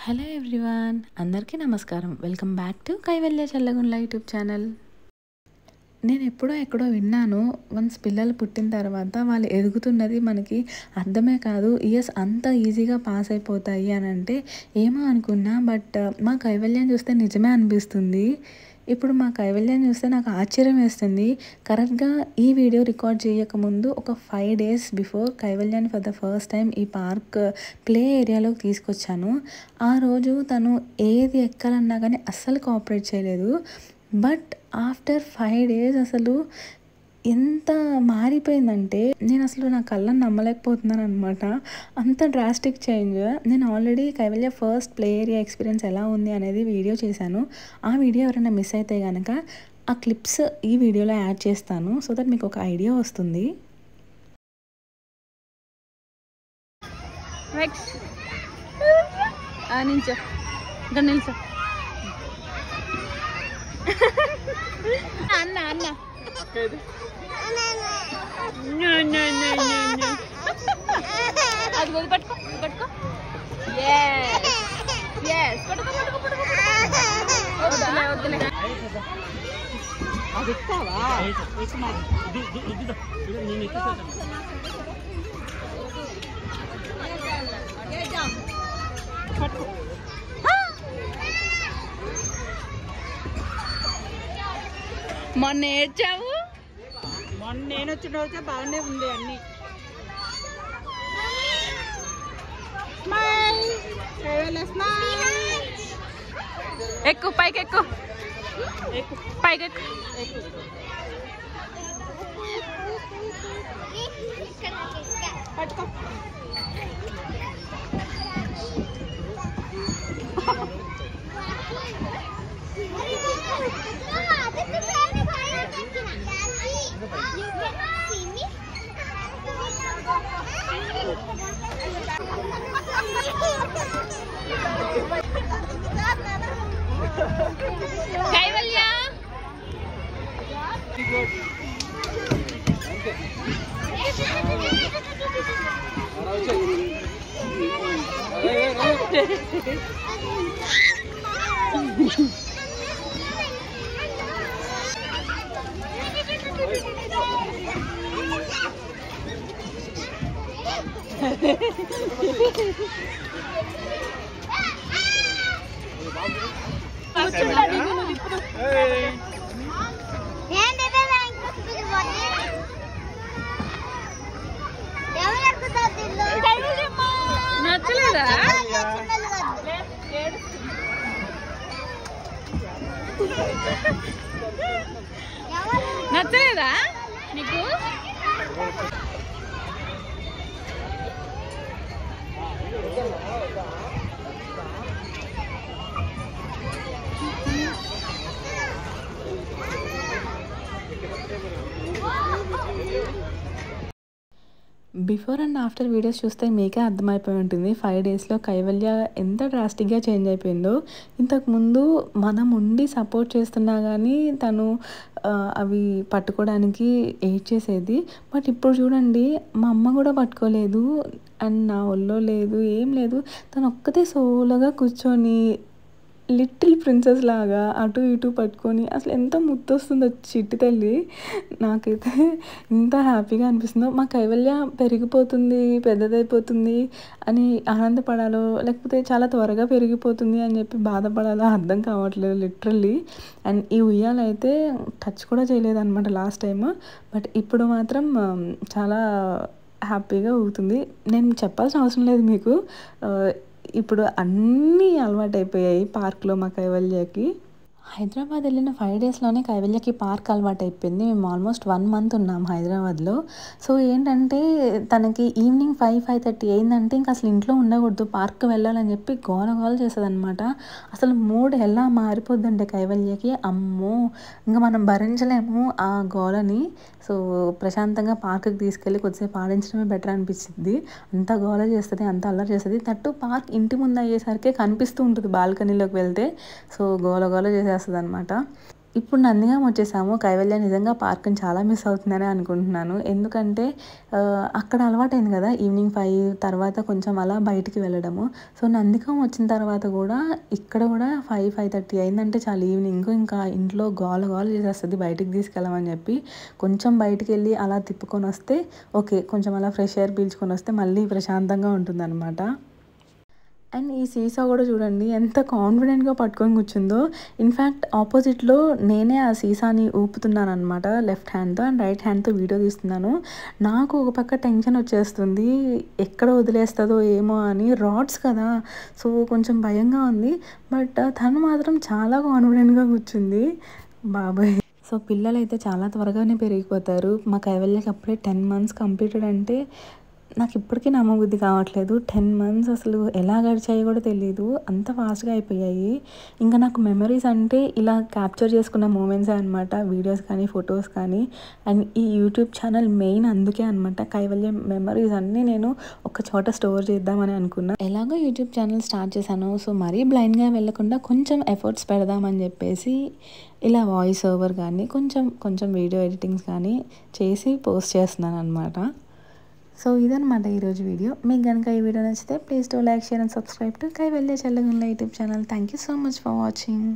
Hello everyone, అందరికీ నమస్కారం. Welcome back to Kaivalya Challagundla YouTube channel. నేను ఎక్కడో విన్నాను, వన్స్ పిల్లలు పుట్టిన తర్వాత వాళ్ళు ఎదుగుతున్నది మనకి అర్థమే కాదు, ఇయర్స్ అంత ఈజీగా పాస్ అయిపోతాయి అని అంటే ఏమో అనుకున్నా. బట్ మా కైవల్యాన్ని చూస్తే నిజమే అనిపిస్తుంది. ఇప్పుడు మా కైవల్యాన్ని చూస్తే నాకు ఆశ్చర్యం వేస్తుంది. కరెక్ట్గా ఈ వీడియో రికార్డ్ చేయకముందు ఒక 5 days బిఫోర్ కైవల్యాన్ని ఫర్ ద ఫస్ట్ టైం ఈ పార్క్ ప్లే ఏరియాలోకి తీసుకొచ్చాను. ఆ రోజు తను ఏది ఎక్కాలన్నా కానీ అస్సలు కోఆపరేట్ చేయలేదు. బట్ ఆఫ్టర్ 5 days అసలు ఎంత మారిపోయిందంటే నేను అసలు నా కళ్ళని నమ్మలేకపోతున్నాను అనమాట. అంత డ్రాస్టిక్ చేంజ్. నేను already Kaivalya first play area experience ఎలా ఉంది అనేది వీడియో చేశాను. ఆ వీడియో ఎవరైనా మిస్ అయితే కనుక ఆ క్లిప్స్ ఈ వీడియోలో యాడ్ చేస్తాను, సో దట్ మీకు ఒక ఐడియా వస్తుంది. అన్న అన్న అది పట్టుకో పట్టుకో. వద్దులే వద్దులే, అది ఇస్తావా? మొన్న ఏడ్చావు, మొన్న నేను వచ్చిన రోజే బాగానే ఉంది అన్ని. ఎక్కు పైకి, ఎక్కు పైకి, ఎక్కు. పట్టుకో. కైవల్య నచ్చలేదా? నచ్చలేదా నీకు? బిఫోర్ అండ్ ఆఫ్టర్ వీడియోస్ చూస్తే మీకే అర్థమైపోయి ఉంటుంది 5 daysలో కైవల్య ఎంత డ్రాస్టిక్గా చేంజ్ అయిపోయిందో. ఇంతకుముందు మనం ఉండి సపోర్ట్ చేస్తున్నా కానీ తను అవి పట్టుకోవడానికి ఎయిట్ చేసేది. బట్ ఇప్పుడు చూడండి, మా అమ్మ కూడా పట్టుకోలేదు అండ్ నా ఒళ్ళో లేదు, ఏం లేదు. తను ఒక్కతే సోలోగా కూర్చొని లిటిల్ ప్రిన్సెస్ లాగా అటు ఇటు పట్టుకొని అసలు ఎంత ముద్దొస్తుందో చిట్టి తల్లి. నాకైతే ఇంత హ్యాపీగా అనిపిస్తుందో. మా కైవల్య పెరిగిపోతుంది, పెద్దదైపోతుంది అని ఆనందపడాలో లేకపోతే చాలా త్వరగా పెరిగిపోతుంది అని చెప్పి బాధపడాలో అర్థం కావట్లేదు లిటరల్లీ. అండ్ ఈ ఉయ్యాలైతే టచ్ కూడా చేయలేదు అనమాట లాస్ట్ టైం. బట్ ఇప్పుడు మాత్రం చాలా హ్యాపీగా ఊగుతుంది. నేను చెప్పాల్సిన అవసరం లేదు మీకు, ఇప్పుడు అన్నీ అలవాటు అయిపోయాయి పార్క్లో మా కైవల్యకి. హైదరాబాద్ వెళ్ళిన 5 daysలోనే కైవల్యకి పార్క్ అలవాటు అయిపోయింది. మేము ఆల్మోస్ట్ 1 month ఉన్నాం హైదరాబాద్లో. సో ఏంటంటే తనకి ఈవినింగ్ 5-5:30 అయిందంటే ఇంకా అసలు ఇంట్లో ఉండకూడదు, పార్క్ వెళ్ళాలని చెప్పి గోల చేస్తుంది అనమాట. అసలు మూడ్ ఎలా మారిపోద్దంటే కైవల్యకి, అమ్మో ఇంకా మనం భరించలేము ఆ గోలని. సో ప్రశాంతంగా పార్క్కి తీసుకెళ్ళి కొద్దిసేపు ఆడించడమే బెటర్ అనిపించింది. అంత గోల చేస్తుంది, అంత అల్లరి చేస్తుంది. తట్టు పార్క్ ఇంటి ముందు అయ్యేసరికి కనిపిస్తూ ఉంటుంది బాల్కనీలోకి వెళ్తే. సో గోల చేసేస్తుంది అనమాట. ఇప్పుడు నందిగాం వచ్చేసాము. కైవల్య నిజంగా పార్క్‌ని చాలా మిస్ అవుతుందనే అనుకుంటున్నాను. ఎందుకంటే అక్కడ అలవాటైంది కదా! ఈవినింగ్ 5 తర్వాత కొంచెం అలా బయటికి వెళ్ళడము. సో, నందిగాం వచ్చిన తర్వాత కూడా ఇక్కడ కూడా 5, 5:30 అయిందంటే చాలు ఈవినింగ్ ఇంకా ఇంట్లో గోల గోల చేసేస్తది బయటికి తీసుకెళ్ళమని చెప్పి. కొంచెం బయటికెళ్ళి అలా తిప్పుకొనొస్తే ఓకే. కొంచెం అలా ఫ్రెష్ ఎయిర్ పీల్చుకొనొస్తే మళ్ళీ ప్రశాంతంగా ఉంటుందనమాట. అండ్ ఈ సీసా కూడా చూడండి ఎంత కాన్ఫిడెంట్‌గా పట్టుకొని కూర్చుందో. ఇన్‌ఫాక్ట్ ఆపోజిట్‌లో నేనే ఆ సీసాని ఊపుతున్నాననమాట లెఫ్ట్ హ్యాండ్‌తో అండ్ రైట్ హ్యాండ్‌తో వీడియో తీస్తున్నాను. నాకు ఒక పక్క టెన్షన్ వచ్చేస్తుంది. ఎక్కడ వదిలేస్తదో ఏమో అని. రాడ్స్ కదా! సో, కొంచెం భయంగా ఉంది. బట్ తను మాత్రం చాలా కాన్ఫిడెంట్‌గా కూర్చుంది. బాబోయ్! సో, పిల్లలైతే చాలా త్వరగానే పెరిగిపోతారు. మా కైవల్యకి అప్పుడే 10 మంత్స్ కంప్లీటెడ్ అంటే నాకిప్పటికీ నమ్మబుద్ధి కావట్లేదు. 10 మంత్స్ అసలు ఎలా గడిచాయో కూడా తెలీదు. అంత ఫాస్ట్‌గా అయిపోయాయి. ఇంకా నాకు మెమరీస్ అంటే ఇలా క్యాప్చర్ చేసుకున్న మూమెంట్సే అనమాట. వీడియోస్ కానీ, ఫొటోస్ కానీ అండ్ ఈ యూట్యూబ్ ఛానల్ మెయిన్ అందుకే అనమాట. కైవల్య మెమరీస్ అన్నీ నేను ఒక చోట స్టోర్ చేద్దామని అనుకున్నా. ఎలాగో యూట్యూబ్ ఛానల్ స్టార్ట్ చేశాను. సో, మరీ బ్లైండ్‌గా వెళ్ళకుండా కొంచెం ఎఫర్ట్స్ పెడదామని చెప్పేసి ఇలా వాయిస్ ఓవర్ కానీ, కొంచెం వీడియో ఎడిటింగ్స్ కానీ చేసి పోస్ట్ చేస్తున్నాననమాట. సో, ఇదనమాట ఈరోజు వీడియో. మీకు గనుక ఈ వీడియో నచ్చితే please do like, share and subscribe to Kaivalya Challagundla YouTube channel. Thank you so much for watching.